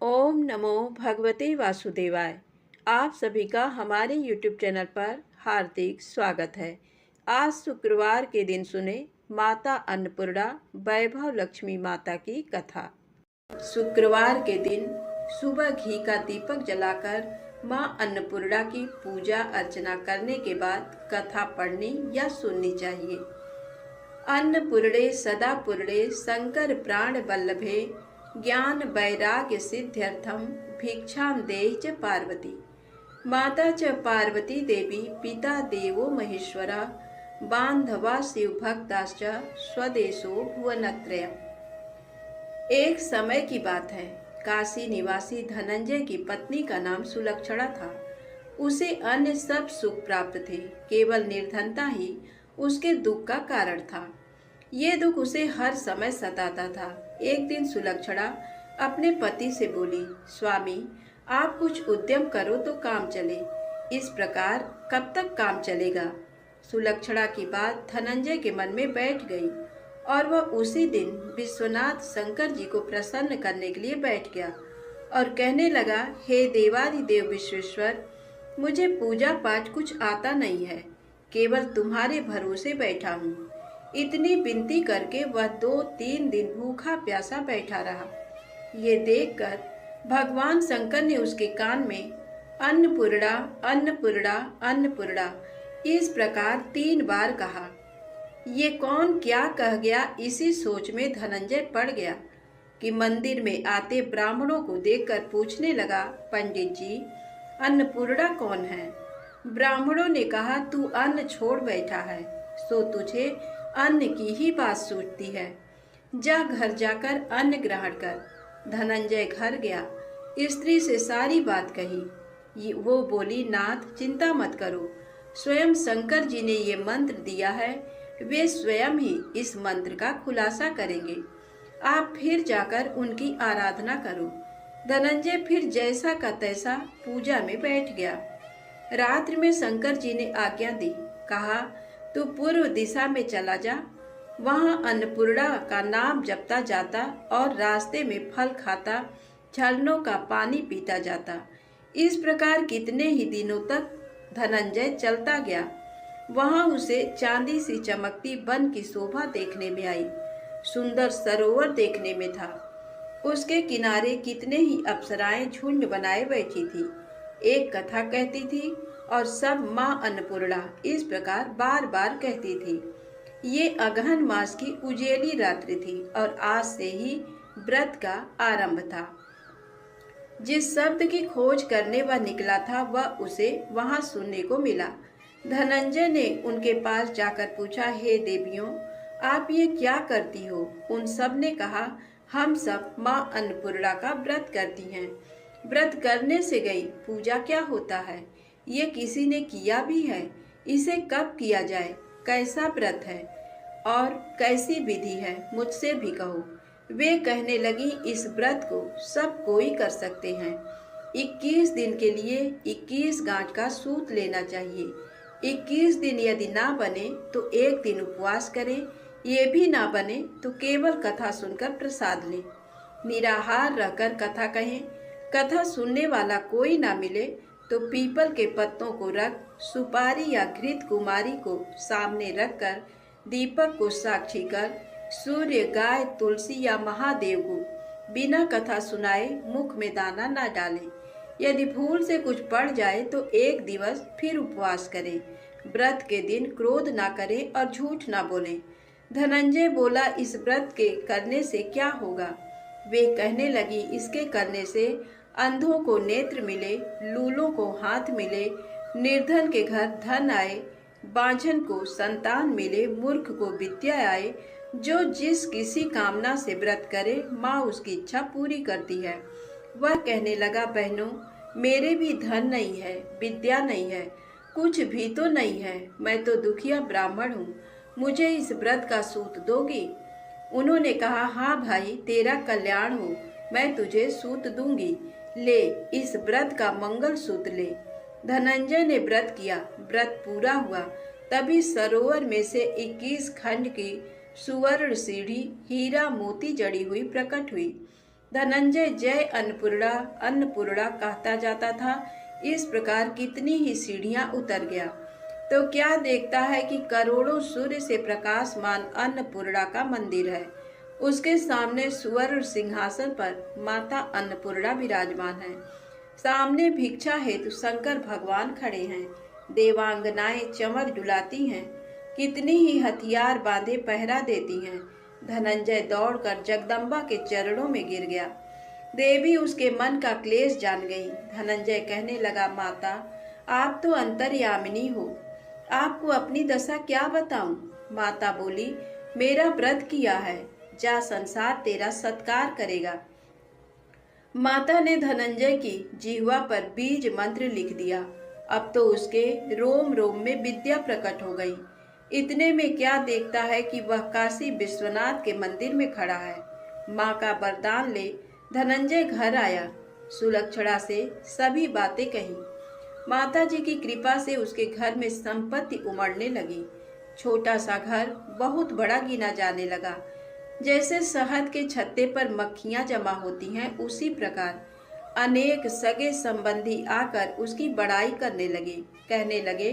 ओम नमो भगवते वासुदेवाय। आप सभी का हमारे YouTube चैनल पर हार्दिक स्वागत है। आज शुक्रवार के दिन सुने माता अन्नपूर्णा वैभव लक्ष्मी माता की कथा। शुक्रवार के दिन सुबह घी का दीपक जलाकर मां अन्नपूर्णा की पूजा अर्चना करने के बाद कथा पढ़नी या सुननी चाहिए। अन्नपूर्णे सदा पूर्णे शंकर प्राण वल्लभे ज्ञान वैराग्य सिद्ध्यर्थम भिक्षां देहि च पार्वती। माता च पार्वती देवी पिता देवो महेश्वरा बांधवा शिव भक्ताश्च स्वदेशो भुवनत्रयम्। एक समय की बात है। काशी निवासी धनंजय की पत्नी का नाम सुलक्षणा था। उसे अन्य सब सुख प्राप्त थे, केवल निर्धनता ही उसके दुख का कारण था। ये दुख उसे हर समय सताता था। एक दिन सुलक्षणा अपने पति से बोली, स्वामी आप कुछ उद्यम करो तो काम चले। इस प्रकार कब तक काम चलेगा? सुलक्षणा की बात धनंजय के मन में बैठ गई और वह उसी दिन विश्वनाथ शंकर जी को प्रसन्न करने के लिए बैठ गया और कहने लगा, हे देवादिदेव विश्वेश्वर, मुझे पूजा पाठ कुछ आता नहीं है, केवल तुम्हारे भरोसे बैठा हूँ। इतनी विनती करके वह 2-3 दिन भूखा प्यासा बैठा रहा। ये देखकर भगवान शंकर ने उसके कान में अन्नपूर्णा अन्नपूर्णा अन्नपूर्णा इस प्रकार 3 बार कहा। ये कौन क्या कह गया, इसी सोच में धनंजय पड़ गया कि मंदिर में आते ब्राह्मणों को देखकर पूछने लगा, पंडित जी अन्नपूर्णा कौन है? ब्राह्मणों ने कहा, तू अन्न छोड़ बैठा है, सो तुझे अन्न की ही बात सूझती है। जा घर जाकर अन्न ग्रहण कर। धनंजय घर गया, स्त्री से सारी बात कही। वो बोली, नाथ चिंता मत करो, स्वयं शंकर जी ने ये मंत्र दिया है, वे स्वयं ही इस मंत्र का खुलासा करेंगे। आप फिर जाकर उनकी आराधना करो। धनंजय फिर जैसा का तैसा पूजा में बैठ गया। रात्रि में शंकर जी ने आज्ञा दी, कहा तू पूर्व दिशा में चला जा, वहाँ अन्नपूर्णा का नाम जपता जाता और रास्ते में फल खाता, झरनों का पानी पीता जाता। इस प्रकार कितने ही दिनों तक धनंजय चलता गया। वहाँ उसे चांदी सी चमकती वन की शोभा देखने में आई। सुंदर सरोवर देखने में था। उसके किनारे कितने ही अप्सराएं झुंड बनाए बैठी थी, एक कथा कहती थी और सब माँ अन्नपूर्णा इस प्रकार बार बार कहती थी। ये अगहन मास की उजेली रात्रि थी और आज से ही व्रत का आरंभ था। जिस शब्द की खोज करने वह निकला था, वह उसे वहां सुनने को मिला। धनंजय ने उनके पास जाकर पूछा, हे देवियों, आप ये क्या करती हो? उन सब ने कहा, हम सब माँ अन्नपूर्णा का व्रत करती हैं। व्रत करने से गई, पूजा क्या होता है? ये किसी ने किया भी है? इसे कब किया जाए? कैसा व्रत है और कैसी विधि है? मुझसे भी कहो। वे कहने लगी, इस व्रत को सब कोई कर सकते हैं। 21 दिन के लिए 21 गांठ का सूत लेना चाहिए। 21 दिन यदि ना बने तो एक दिन उपवास करें, ये भी ना बने तो केवल कथा सुनकर प्रसाद लें। निराहार रहकर कथा कहें। कथा सुनने वाला कोई ना मिले तो पीपल के पत्तों को रख, सुपारी या घृत कुमारी को सामने रखकर, दीपक को साक्षी कर, सूर्य, गाय, तुलसी या महादेव को बिना कथा सुनाए मुख में दाना न डालें। यदि भूल से कुछ पड़ जाए तो एक दिवस फिर उपवास करें। व्रत के दिन क्रोध ना करें और झूठ ना बोलें। धनंजय बोला, इस व्रत के करने से क्या होगा? वे कहने लगी, इसके करने से अंधों को नेत्र मिले, लूलों को हाथ मिले, निर्धन के घर धन आए, बांझन को संतान मिले, मूर्ख को विद्या आए। जो जिस किसी कामना से व्रत करे, माँ उसकी इच्छा पूरी करती है। वह कहने लगा, बहनों, मेरे भी धन नहीं है, विद्या नहीं है, कुछ भी तो नहीं है। मैं तो दुखिया ब्राह्मण हूँ, मुझे इस व्रत का सूत दोगी? उन्होंने कहा, हाँ भाई, तेरा कल्याण हो, मैं तुझे सूत दूंगी। ले, इस व्रत का मंगल सूत्र ले। धनंजय ने व्रत किया। व्रत पूरा हुआ, तभी सरोवर में से 21 खंड की सुवर्ण सीढ़ी हीरा मोती जड़ी हुई प्रकट हुई। धनंजय जय अन्नपूर्णा अन्नपूर्णा कहता जाता था। इस प्रकार कितनी ही सीढ़ियां उतर गया तो क्या देखता है कि करोड़ों सूर्य से प्रकाशमान अन्नपूर्णा का मंदिर है। उसके सामने सुवर्ण सिंहासन पर माता अन्नपूर्णा विराजमान है। सामने भिक्षा हेतु शंकर भगवान खड़े हैं। देवांगनाएं चमर डुलाती हैं। कितनी ही हथियार बांधे पहरा देती हैं। धनंजय दौड़कर जगदम्बा के चरणों में गिर गया। देवी उसके मन का क्लेश जान गई। धनंजय कहने लगा, माता आप तो अंतर्यामिनी हो, आपको अपनी दशा क्या बताऊं। माता बोली, मेरा व्रत किया है, जा संसार तेरा सत्कार करेगा। माता ने धनंजय की जिह्वा पर बीज मंत्र लिख दिया। अब तो उसके रोम रोम में विद्या प्रकट हो गई। इतने में क्या देखता है कि वह काशी विश्वनाथ के मंदिर में खड़ा है। माँ का वरदान ले धनंजय घर आया। सुलक्षणा से सभी बातें कही। माता जी की कृपा से उसके घर में संपत्ति उमड़ने लगी। छोटा सा घर बहुत बड़ा गिना जाने लगा। जैसे शहद के छत्ते पर मक्खियां जमा होती हैं, उसी प्रकार अनेक सगे संबंधी आकर उसकी बड़ाई करने लगे। कहने लगे,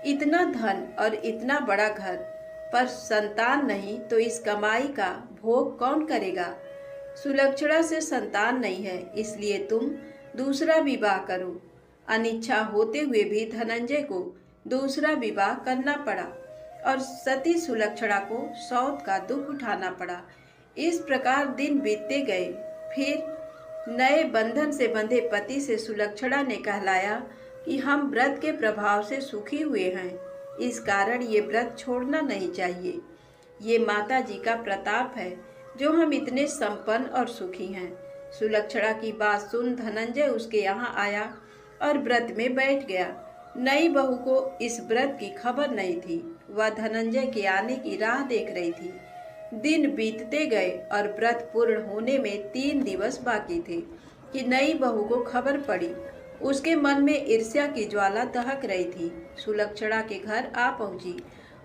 इतना धन और इतना बड़ा घर, पर संतान नहीं तो इस कमाई का भोग कौन करेगा। सुलक्षणा से संतान नहीं है, इसलिए तुम दूसरा विवाह करो। अनिच्छा होते हुए भी धनंजय को दूसरा विवाह करना पड़ा और सती सुलक्षणा को सौत का दुख उठाना पड़ा। इस प्रकार दिन बीतते गए। फिर नए बंधन से बंधे पति से सुलक्षणा ने कहलाया कि हम व्रत के प्रभाव से सुखी हुए हैं, इस कारण ये व्रत छोड़ना नहीं चाहिए। ये माता जी का प्रताप है जो हम इतने संपन्न और सुखी हैं। सुलक्षणा की बात सुन धनंजय उसके यहाँ आया और व्रत में बैठ गया। नई बहू को इस व्रत की खबर नहीं थी। वह धनंजय के आने की राह देख रही थी। दिन बीतते गए और व्रत पूर्ण होने में 3 दिवस बाकी थे कि नई बहू को खबर पड़ी। उसके मन में ईर्ष्या की ज्वाला दहक रही थी। सुलक्षणा के घर आ पहुंची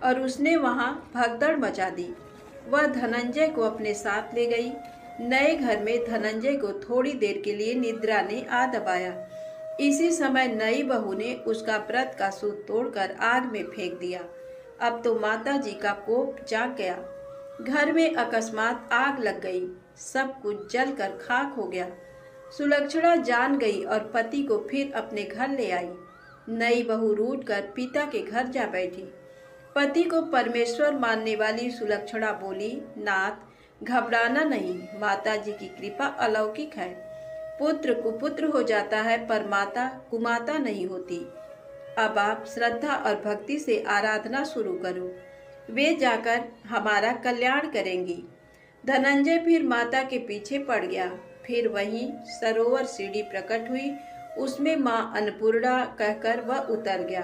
और उसने वहां भगदड़ मचा दी। वह धनंजय को अपने साथ ले गई। नए घर में धनंजय को थोड़ी देर के लिए निद्रा ने आ दबाया। इसी समय नई बहू ने उसका व्रत का सूत तोड़कर आग में फेंक दिया। अब तो माता जी का कोप जाग गया। घर में अकस्मात आग लग गई। सब कुछ जलकर खाक हो गया। सुलक्षणा जान गई और पति को फिर अपने घर ले आई। नई बहू रूठकर पिता के घर जा बैठी। पति को परमेश्वर मानने वाली सुलक्षणा बोली, नाथ घबराना नहीं, माता जी की कृपा अलौकिक है। पुत्र कुपुत्र हो जाता है पर माता कुमाता नहीं होती। अब आप श्रद्धा और भक्ति से आराधना शुरू करो, वे जाकर हमारा कल्याण करेंगी। धनंजय फिर माता के पीछे पड़ गया। फिर वहीं सरोवर सीढ़ी प्रकट हुई, उसमें माँ अन्नपूर्णा कहकर वह उतर गया।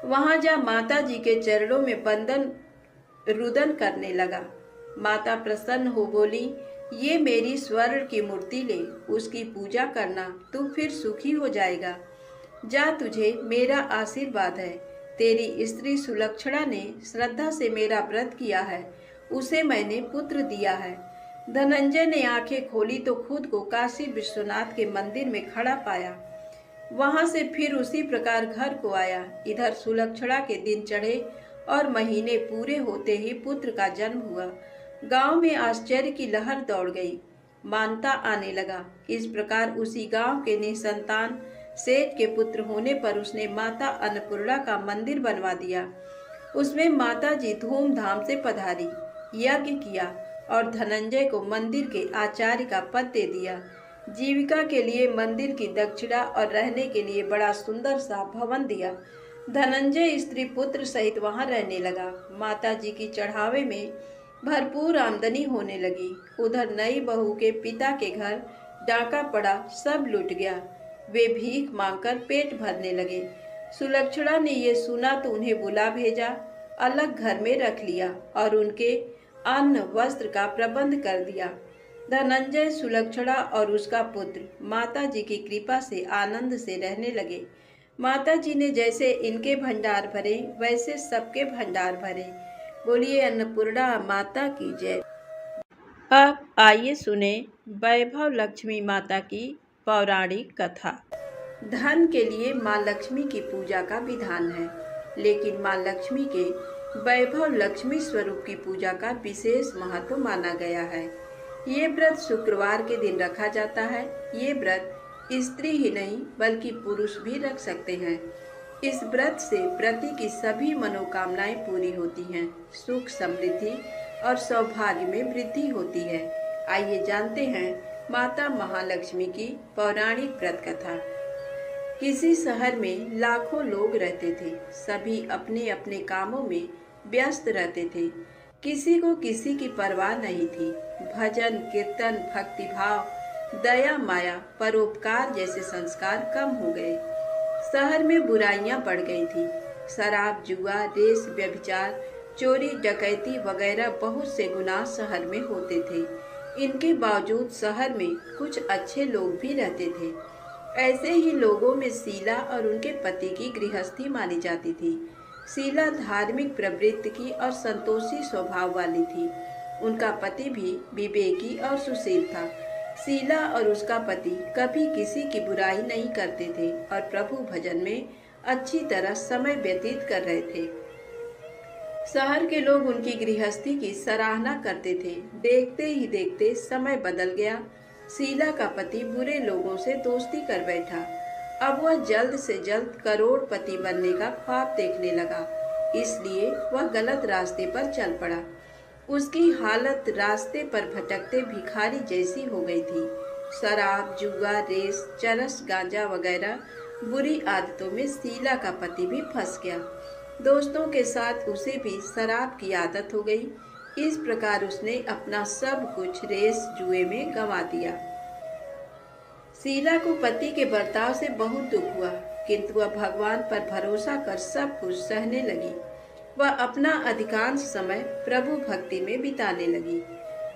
वहां जा माता जी के चरणों में बंदन रुदन करने लगा। माता प्रसन्न हो बोली, ये मेरी स्वर्ण की मूर्ति ले, उसकी पूजा करना, तू फिर सुखी हो जाएगा। जा, तुझे मेरा आशीर्वाद है। तेरी स्त्री सुलक्षणा ने श्रद्धा से मेरा व्रत किया है, उसे मैंने पुत्र दिया है। धनंजय ने आंखें खोली तो खुद को काशी विश्वनाथ के मंदिर में खड़ा पाया। वहां से फिर उसी प्रकार घर को आया। इधर सुलक्षणा के दिन चढ़े और महीने पूरे होते ही पुत्र का जन्म हुआ। गांव में आश्चर्य की लहर दौड़ गई। मानता आने लगा। इस प्रकार उसी गांव के निसंतान सेठ के पुत्र होने पर उसने माता अन्नपूर्णा का मंदिर बनवा दिया। उसमें माता जी धूमधाम से पधारी, यज्ञ किया और धनंजय को मंदिर के आचार्य का पद दे दिया। जीविका के लिए मंदिर की दक्षिणा और रहने के लिए बड़ा सुंदर सा भवन दिया। धनंजय स्त्री पुत्र सहित वहां रहने लगा। माता जी की चढ़ावे में भरपूर आमदनी होने लगी। उधर नई बहू के पिता के घर डाका पड़ा, सब लूट गया। वे भीख मांगकर पेट भरने लगे। सुलक्षणा ने ये सुना तो उन्हें बुला भेजा, अलग घर में रख लिया और उनके अन्न वस्त्र का प्रबंध कर दिया। धनंजय, सुलक्षणा और उसका पुत्र माता जी की कृपा से आनंद से रहने लगे। माता जी ने जैसे इनके भंडार भरे, वैसे सबके भंडार भरे। बोलिए अन्नपूर्णा माता की जय। अब आइए सुने वैभव लक्ष्मी माता की पौराणिक कथा। धन के लिए माँ लक्ष्मी की पूजा का विधान है, लेकिन माँ लक्ष्मी के वैभव लक्ष्मी स्वरूप की पूजा का विशेष महत्व माना गया है। ये व्रत शुक्रवार के दिन रखा जाता है। ये व्रत स्त्री ही नहीं बल्कि पुरुष भी रख सकते हैं। इस व्रत से प्रति की सभी मनोकामनाएं पूरी होती हैं, सुख समृद्धि और सौभाग्य में वृद्धि होती है। आइए जानते हैं माता महालक्ष्मी की पौराणिक व्रत कथा। किसी शहर में लाखों लोग रहते थे। सभी अपने अपने कामों में व्यस्त रहते थे। किसी को किसी की परवाह नहीं थी। भजन कीर्तन भक्तिभाव दया माया परोपकार जैसे संस्कार कम हो गए। शहर में बुराइयां बढ़ गई थी। शराब जुआ रेस व्यभिचार चोरी डकैती वगैरह बहुत से गुनाह शहर में होते थे। इनके बावजूद शहर में कुछ अच्छे लोग भी रहते थे। ऐसे ही लोगों में शीला और उनके पति की गृहस्थी मानी जाती थी। शीला धार्मिक प्रवृत्ति की और संतोषी स्वभाव वाली थी। उनका पति भी विवेकी और सुशील था। शीला और उसका पति कभी किसी की बुराई नहीं करते थे और प्रभु भजन में अच्छी तरह समय व्यतीत कर रहे थे। शहर के लोग उनकी गृहस्थी की सराहना करते थे। देखते ही देखते समय बदल गया। शीला का पति बुरे लोगों से दोस्ती कर बैठा। अब वह जल्द से जल्द करोड़पति बनने का ख्वाब देखने लगा, इसलिए वह गलत रास्ते पर चल पड़ा। उसकी हालत रास्ते पर भटकते भिखारी जैसी हो गई थी। शराब जुआ रेस चरस गांजा वगैरह बुरी आदतों में शीला का पति भी फंस गया। दोस्तों के साथ उसे भी शराब की आदत हो गई। इस प्रकार उसने अपना सब कुछ रेस जुए में गंवा दिया। शीला को पति के बर्ताव से बहुत दुख हुआ, किंतु वह भगवान पर भरोसा कर सब कुछ सहने लगी। वह अपना अधिकांश समय प्रभु भक्ति में बिताने लगी।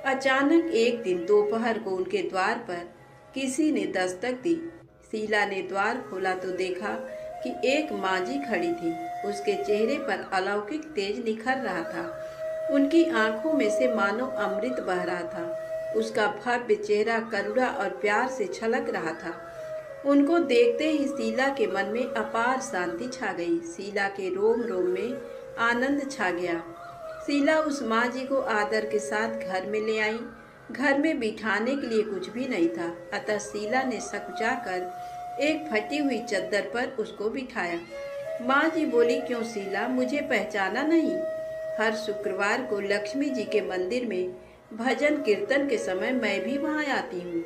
अचानक एक दिन दोपहर को उनके द्वार पर किसी ने दस्तक दी। शीला ने द्वार खोला तो देखा कि एक मांझी खड़ी थी। उसके चेहरे पर अलौकिक तेज निखर रहा था। उनकी आंखों में से मानो अमृत बह रहा था। उसका भव्य चेहरा करुणा और प्यार से छलक रहा था। उनको देखते ही शीला के मन में अपार शांति छा गई। शीला के रोम रोम में आनंद छा गया। शीला उस माँ जी को आदर के साथ घर में ले आई। घर में बिठाने के लिए कुछ भी नहीं था, अतः शीला ने सकुचाकर एक फटी हुई चद्दर पर उसको बिठाया। माँ जी बोली, क्यों शीला, मुझे पहचाना नहीं? हर शुक्रवार को लक्ष्मी जी के मंदिर में भजन कीर्तन के समय मैं भी वहाँ आती हूँ।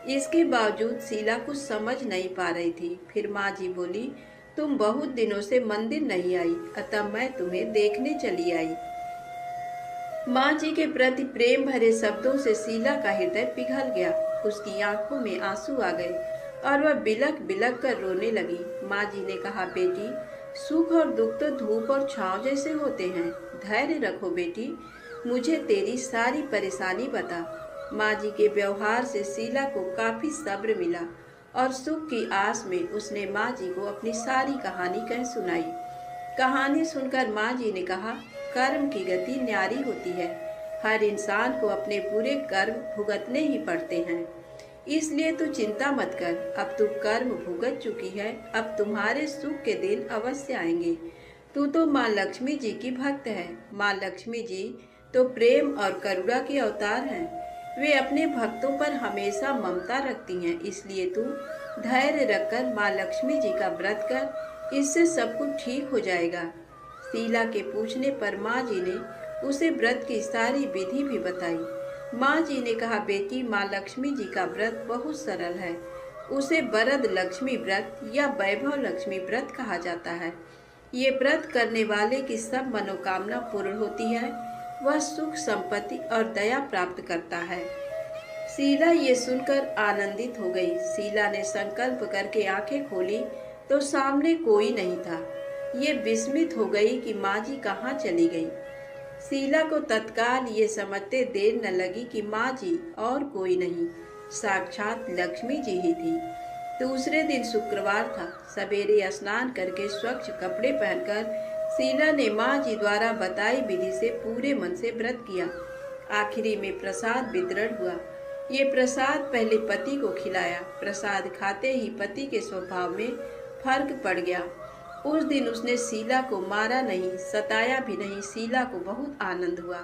इसके बावजूद शीला कुछ समझ नहीं पा रही थी। फिर माँ जी बोली, तुम बहुत दिनों से मंदिर नहीं आई, अतः मैं तुम्हें देखने चली आई। माँ जी के प्रति प्रेम भरे शब्दों से शीला का हृदय पिघल गया। उसकी आंखों में आंसू आ गए और वह बिलक बिलक कर रोने लगी। माँ जी ने कहा, बेटी, सुख और दुख तो धूप और छांव जैसे होते हैं। धैर्य रखो बेटी, मुझे तेरी सारी परेशानी बता। माँ जी के व्यवहार से शीला को काफी सब्र मिला और सुख की आस में उसने माँ जी को अपनी सारी कहानी कह सुनाई। कहानी सुनकर माँ जी ने कहा, कर्म की गति न्यारी होती है। हर इंसान को अपने पूरे कर्म भुगतने ही पड़ते हैं, इसलिए तू चिंता मत कर। अब तू कर्म भुगत चुकी है, अब तुम्हारे सुख के दिन अवश्य आएंगे। तू तो माँ लक्ष्मी जी की भक्त है। माँ लक्ष्मी जी तो प्रेम और करुणा के अवतार हैं। वे अपने भक्तों पर हमेशा ममता रखती हैं, इसलिए तू धैर्य रखकर माँ लक्ष्मी जी का व्रत कर, इससे सब कुछ ठीक हो जाएगा। शीला के पूछने पर माँ जी ने उसे व्रत की सारी विधि भी बताई। माँ जी ने कहा, बेटी, माँ लक्ष्मी जी का व्रत बहुत सरल है। उसे वरद लक्ष्मी व्रत या वैभव लक्ष्मी व्रत कहा जाता है। ये व्रत करने वाले की सब मनोकामना पूर्ण होती है। वह सुख संपत्ति और दया प्राप्त करता है। शीला ये सुनकर आनंदित हो गई। शीला ने संकल्प करके आंखें खोली तो सामने कोई नहीं था। ये विस्मित हो गई कि माँ जी कहाँ चली गई। शीला को तत्काल ये समझते देर न लगी कि माँ जी और कोई नहीं, साक्षात लक्ष्मी जी ही थी। दूसरे दिन शुक्रवार था। सवेरे स्नान करके स्वच्छ कपड़े पहनकर शीला ने माँ जी द्वारा बताई विधि से पूरे मन से व्रत किया। आखिरी में प्रसाद वितरण हुआ। ये प्रसाद पहले पति को खिलाया। प्रसाद खाते ही पति के स्वभाव में फर्क पड़ गया। उस दिन उसने शीला को मारा नहीं, सताया भी नहीं। शीला को बहुत आनंद हुआ।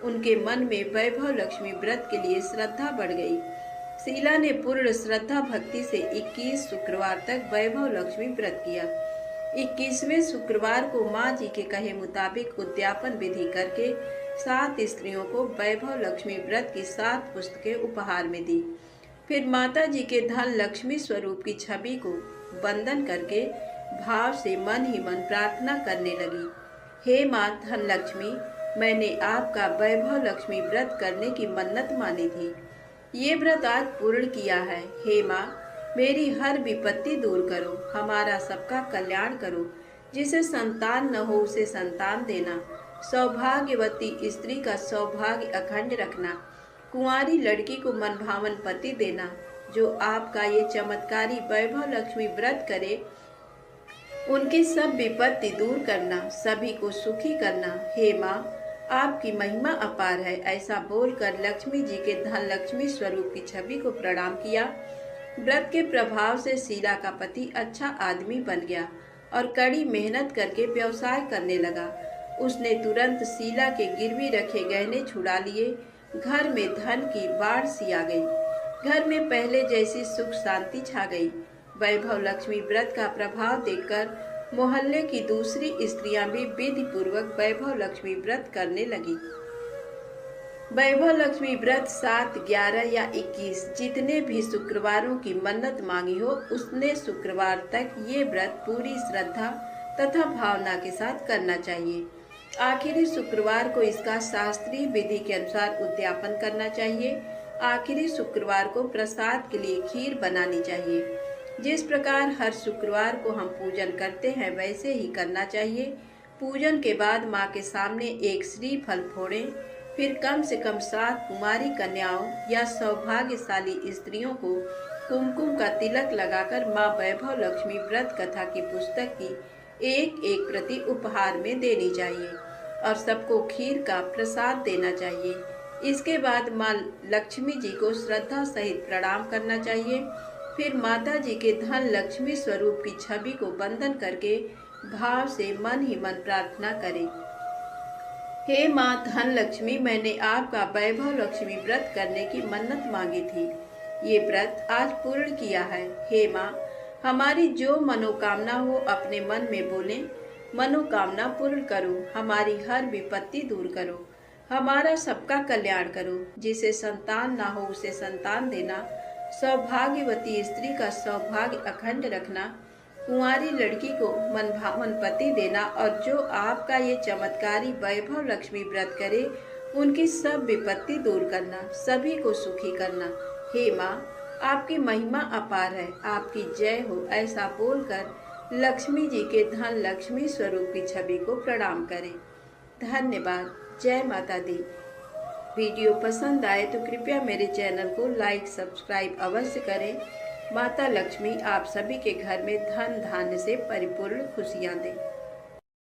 उनके मन में वैभव लक्ष्मी व्रत के लिए श्रद्धा बढ़ गई। शीला ने पूर्ण श्रद्धा भक्ति से 21 शुक्रवार तक वैभव लक्ष्मी व्रत किया। 21वें शुक्रवार को माँ जी के कहे मुताबिक उद्यापन विधि करके 7 स्त्रियों को वैभव लक्ष्मी व्रत की 7 पुस्तकें उपहार में दी। फिर माता जी के धन लक्ष्मी स्वरूप की छवि को वंदन करके भाव से मन ही मन प्रार्थना करने लगी। हे माँ धन लक्ष्मी, मैंने आपका वैभव लक्ष्मी व्रत करने की मन्नत मानी थी। ये व्रत आज पूर्ण किया है। हे माँ, मेरी हर विपत्ति दूर करो, हमारा सबका कल्याण करो। जिसे संतान न हो उसे संतान देना, सौभाग्यवती स्त्री का सौभाग्य अखंड रखना, कुंवारी लड़की को मनभावन पति देना। जो आपका ये चमत्कारी वैभव लक्ष्मी व्रत करे उनकी सब विपत्ति दूर करना, सभी को सुखी करना। हे माँ, आपकी महिमा अपार है। ऐसा बोलकर लक्ष्मी जी के धन लक्ष्मी स्वरूप की छवि को प्रणाम किया। व्रत के प्रभाव से शीला का पति अच्छा आदमी बन गया और कड़ी मेहनत करके व्यवसाय करने लगा। उसने तुरंत शीला के गिरवी रखे गहने छुड़ा लिए। घर में धन की बाढ़ सी आ गई। घर में पहले जैसी सुख शांति छा गई। वैभव लक्ष्मी व्रत का प्रभाव देखकर मोहल्ले की दूसरी स्त्रियां भी विधि पूर्वक वैभव लक्ष्मी व्रत करने लगी। वैभव लक्ष्मी व्रत 7, 11 या 21 जितने भी शुक्रवारों की मन्नत मांगी हो, उसने शुक्रवार तक ये व्रत पूरी श्रद्धा तथा भावना के साथ करना चाहिए। आखिरी शुक्रवार को इसका शास्त्रीय विधि के अनुसार उद्यापन करना चाहिए। आखिरी शुक्रवार को प्रसाद के लिए खीर बनानी चाहिए। जिस प्रकार हर शुक्रवार को हम पूजन करते हैं वैसे ही करना चाहिए। पूजन के बाद माँ के सामने एक श्रीफल फोड़ें। फिर कम से कम 7 कुमारी कन्याओं या सौभाग्यशाली स्त्रियों को कुमकुम का तिलक लगाकर माँ वैभव लक्ष्मी व्रत कथा की पुस्तक की एक प्रति उपहार में देनी चाहिए और सबको खीर का प्रसाद देना चाहिए। इसके बाद माँ लक्ष्मी जी को श्रद्धा सहित प्रणाम करना चाहिए। फिर माता जी के धन लक्ष्मी स्वरूप की छवि को वंदन करके भाव से मन ही मन प्रार्थना करें। हे माँ धन लक्ष्मी, मैंने आपका वैभव लक्ष्मी व्रत करने की मन्नत मांगी थी। ये व्रत आज पूर्ण किया है। हे माँ, हमारी जो मनोकामना हो अपने मन में बोलें। मनोकामना पूर्ण करो, हमारी हर विपत्ति दूर करो, हमारा सबका कल्याण करो। जिसे संतान ना हो उसे संतान देना, सौभाग्यवती स्त्री का सौभाग्य अखंड रखना, कुंवारी लड़की को मनभावन पति देना और जो आपका ये चमत्कारी वैभव लक्ष्मी व्रत करे उनकी सब विपत्ति दूर करना, सभी को सुखी करना। हे माँ, आपकी महिमा अपार है, आपकी जय हो। ऐसा बोलकर लक्ष्मी जी के धन लक्ष्मी स्वरूप की छवि को प्रणाम करें। धन्यवाद। जय माता दी। वीडियो पसंद आए तो कृपया मेरे चैनल को लाइक सब्सक्राइब अवश्य करें। माता लक्ष्मी आप सभी के घर में धन धान्य से परिपूर्ण खुशियाँ दें।